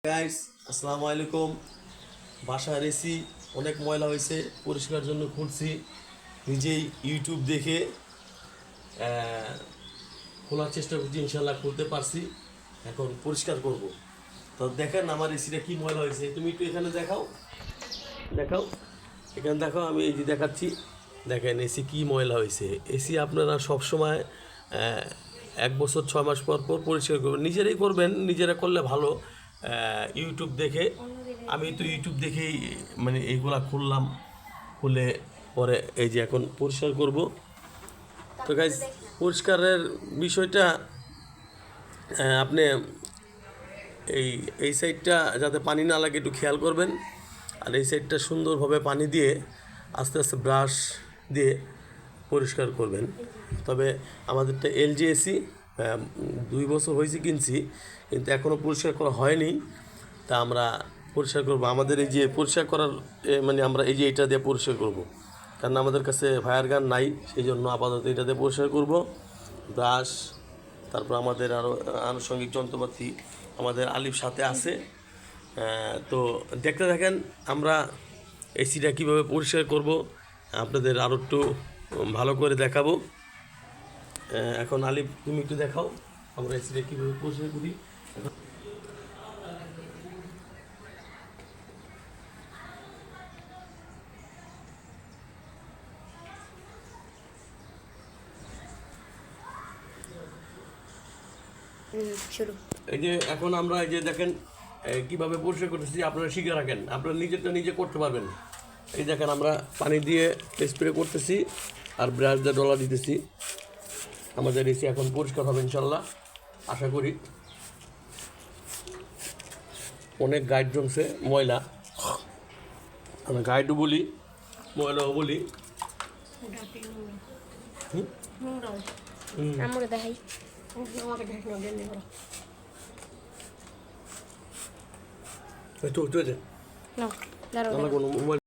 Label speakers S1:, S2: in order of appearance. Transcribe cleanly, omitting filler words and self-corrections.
S1: Guys আসসালামু আলাইকুম। বাসার এসি অনেক ময়লা হয়েছে, পরিষ্কার জন্য খুলছি। নিজেই ইউটিউব দেখে খোলার চেষ্টা করছি, ইনশাল্লাহ খুলতে পারছি। এখন পরিষ্কার করব। তো দেখেন আমার এসিটা কি ময়লা হয়েছে, তুমি একটু এখানে দেখাও দেখাও এখানে দেখো, আমি এই যে দেখাচ্ছি। দেখেন এসি কি ময়লা হয়েছে। এসি আপনারা সবসময় 1 বছর 6 মাস পর পর পরিষ্কার করবেন, নিজেরাই করবেন, নিজেরা করলে ভালো। ইউটিউব দেখে, আমি তো ইউটিউব দেখেই মানে এইগুলা খুললাম, খুলে পরে এই যে এখন পরিষ্কার করব। তো গাইজ পরিষ্কারের বিষয়টা আপনি এই এই সাইডটা যাতে পানি না লাগে একটু খেয়াল করবেন। আর এই সাইডটা সুন্দরভাবে পানি দিয়ে আস্তে আস্তে ব্রাশ দিয়ে পরিষ্কার করবেন। তবে আমাদেরটা এলজি এসি, 2 বছর হয়েছে কিনছি, কিন্তু এখনও পরিষ্কার করা হয়নি। তা আমরা পরিষ্কার করব। আমাদের এই যে পরিষ্কার করার মানে আমরা এই যে এটা দিয়ে পরিষ্কার করব, কারণ আমাদের কাছে ফায়ার গান নাই, সেই জন্য আপাতত এটা দিয়ে পরিষ্কার করব। ব্রাশ, তারপর আমাদের আরও আনুষঙ্গিক যন্ত্রপাতি আমাদের আলিফ সাথে আছে। তো দেখতে থাকেন আমরা এসিটা কীভাবে পরিষ্কার করব, আপনাদের আরও একটু ভালো করে দেখাবো। এখন আলিফ তুমি একটু দেখাও আমরা এসিটা কীভাবে পরিষ্কার করি। এই যে এখন আমরা এই যে দেখেন কীভাবে পরিষ্কার করতেছি, আপনারা শিখে রাখেন, আপনারা নিজেরটা নিজে করতে পারবেন। এই দেখেন আমরা পানি দিয়ে স্প্রে করতেছি আর ব্রাশ দিয়ে ডলা দিতেছি। আমাদের এসি এখন পরিষ্কার হবে ইনশাল্লাহ, আশা করি। অনেক গাইড জমছে ময়লা, আমরা গাইডও বলি, ময়লাও বলি।
S2: দেখাই
S1: তো
S2: না,
S1: কোনো মোবাইল